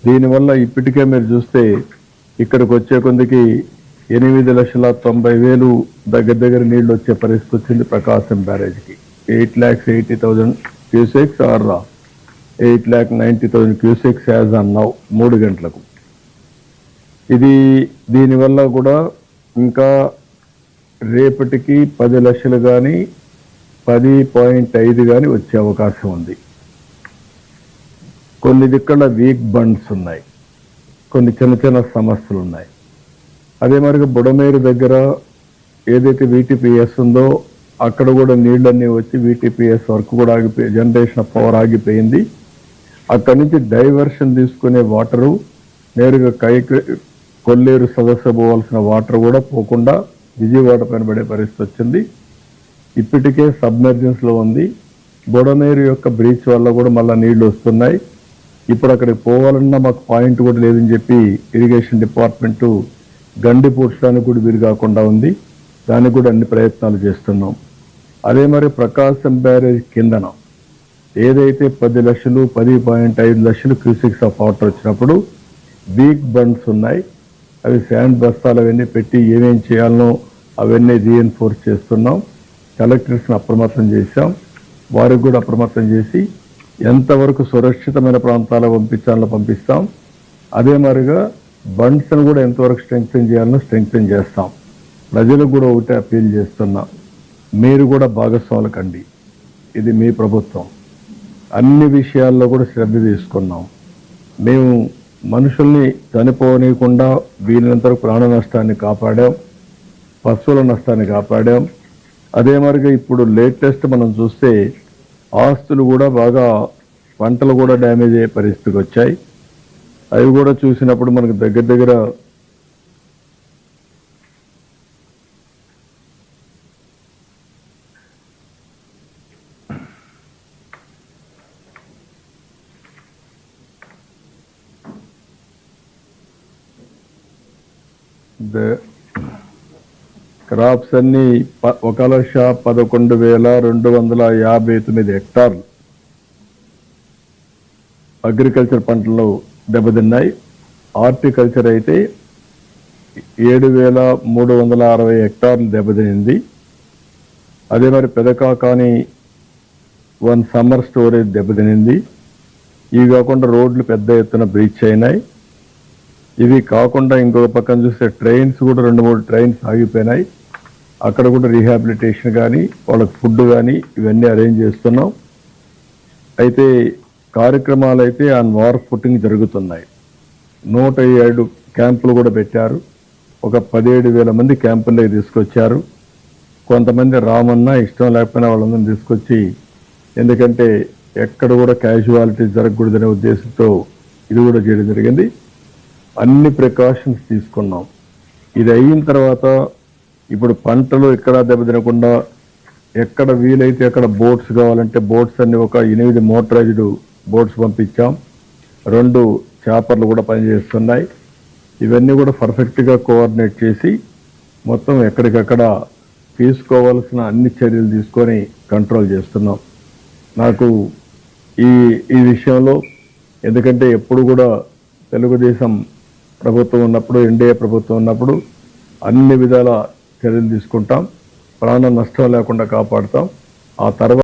దీనివల్ల ఇప్పటికే మీరు చూస్తే ఇక్కడికి వచ్చే కొందికి 8,90,000 దగ్గర నీళ్లు వచ్చే పరిస్థితి వచ్చింది ప్రకాశం బ్యారేజ్కి. 8,80,000 cusecs or 8,90,000 cusecs as on now 3 గంటలకు. దీనివల్ల కూడా ఇంకా రేపటికి 10 లక్షలు కానీ 10.5 కానీ వచ్చే అవకాశం ఉంది. కొన్ని దిక్కల వీక్ బండ్స్ ఉన్నాయి, కొన్ని చిన్న సమస్యలు ఉన్నాయి. అదే మరి బుడమేరు దగ్గర ఏదైతే వీటీపీఎస్ ఉందో అక్కడ కూడా నీళ్ళన్నీ వచ్చి వీటీపీఎస్ వర్క్ కూడా ఆగిపోయి జనరేషన్ ఆఫ్ పవర్ ఆగిపోయింది. అక్కడి నుంచి డైవర్షన్ తీసుకునే వాటరు నేరుగా కొల్లేరు సదస్సు పోవాల్సిన వాటర్ కూడా పోకుండా విజయవాడ పైన పడే పరిస్థితి వచ్చింది. ఇప్పటికే సబ్మెర్జెన్స్లో ఉంది. బుడమేరు యొక్క బ్రీచ్ వల్ల కూడా మళ్ళీ నీళ్లు వస్తున్నాయి. ఇప్పుడు అక్కడికి పోవాలన్నా మాకు పాయింట్ కూడా లేదని చెప్పి ఇరిగేషన్ డిపార్ట్మెంటు గండి పూడ్చడానికి కూడా వీలు కాకుండా ఉంది. దానికి కూడా అన్ని ప్రయత్నాలు చేస్తున్నాం. అదే మరి ప్రకాశం బ్యారేజ్ కిందన ఏదైతే 10 లక్షలు 10.5 లక్షలు క్యూసెక్స్ ఆఫ్ వాటర్ వచ్చినప్పుడు వీక్ బండ్స్ ఉన్నాయి. అవి శాండ్ బస్తాలు అవన్నీ పెట్టి ఏమేం చేయాలనో అవన్నీ రీఎన్ఫోర్స్ చేస్తున్నాం. కలెక్టర్స్ని అప్రమత్తం చేశాం. వారికి కూడా అప్రమత్తం చేసి ఎంతవరకు సురక్షితమైన ప్రాంతాలకు పంపించాలో పంపిస్తాం. అదే మరిగా బండ్స్ను కూడా ఎంతవరకు స్ట్రెంగ్తెన్ చేయాలనో స్ట్రెంగ్తెన్ చేస్తాం. ప్రజలకు కూడా ఒకటే అప్పీల్ చేస్తున్నా, మీరు కూడా భాగస్వాములు కండి. ఇది మీ ప్రభుత్వం. అన్ని విషయాల్లో కూడా శ్రద్ధ తీసుకున్నాం. మేము మనుషుల్ని చనిపోనీయకుండా వీలైనంత ప్రాణ నష్టాన్ని కాపాడాం, పశువుల నష్టాన్ని కాపాడాం. అదే మరిగా ఇప్పుడు లేటెస్ట్ మనం చూస్తే ఆస్తులు కూడా బాగా పంటలు కూడా డ్యామేజ్ అయ్యే పరిస్థితికి వచ్చాయి. అవి కూడా చూసినప్పుడు మనకు దగ్గర క్రాప్స్ అన్ని 1,11,259 హెక్టార్లు అగ్రికల్చర్ పంటలు దెబ్బతిన్నాయి. హార్టికల్చర్ అయితే 7,360 హెక్టార్లు దెబ్బతినింది. అదే మరి పెదకాకాని 1 సమ్మర్ స్టోరేజ్ దెబ్బతినింది. ఇవి కాకుండా రోడ్లు పెద్ద ఎత్తున బ్రీచ్ అయినాయి. ఇవి కాకుండా ఇంకొక పక్కన చూస్తే ట్రైన్స్ కూడా 2-3 ట్రైన్స్ ఆగిపోయినాయి. అక్కడ కూడా రీహాబిలిటేషన్ కానీ వాళ్ళకి ఫుడ్ కానీ ఇవన్నీ అరేంజ్ చేస్తున్నాం. అయితే కార్యక్రమాలు అయితే ఆన్ వార్ ఫుటింగ్ జరుగుతున్నాయి. 107 క్యాంపులు కూడా పెట్టారు. ఒక 17,000 మంది క్యాంపుల్లోకి తీసుకొచ్చారు. కొంతమంది రామన్నా ఇష్టం లేకపోయినా వాళ్ళందరినీ తీసుకొచ్చి, ఎందుకంటే ఎక్కడ కూడా క్యాజువాలిటీ జరగకూడదనే ఉద్దేశంతో ఇది కూడా చేయడం జరిగింది. అన్ని ప్రికాషన్స్ తీసుకున్నాం. ఇది అయిన తర్వాత ఇప్పుడు పంటలు ఎక్కడా దెబ్బతినకుండా ఎక్కడ వీలైతే అక్కడ బోట్స్ కావాలంటే బోట్స్ అన్ని ఒక 8 మోటరైజ్డ్ బోట్స్ పంపించాం. 2 చాపర్లు కూడా పనిచేస్తున్నాయి. ఇవన్నీ కూడా పర్ఫెక్ట్గా కోఆర్డినేట్ చేసి మొత్తం ఎక్కడికక్కడ తీసుకోవాల్సిన అన్ని చర్యలు తీసుకొని కంట్రోల్ చేస్తున్నాం. నాకు ఈ విషయంలో, ఎందుకంటే ఎప్పుడు కూడా తెలుగుదేశం ప్రభుత్వం ఉన్నప్పుడు, ఎన్డీఏ ప్రభుత్వం ఉన్నప్పుడు అన్ని విధాల చర్యలు తీసుకుంటాం. ప్రాణ నష్టం లేకుండా కాపాడుతాం. ఆ తర్వాత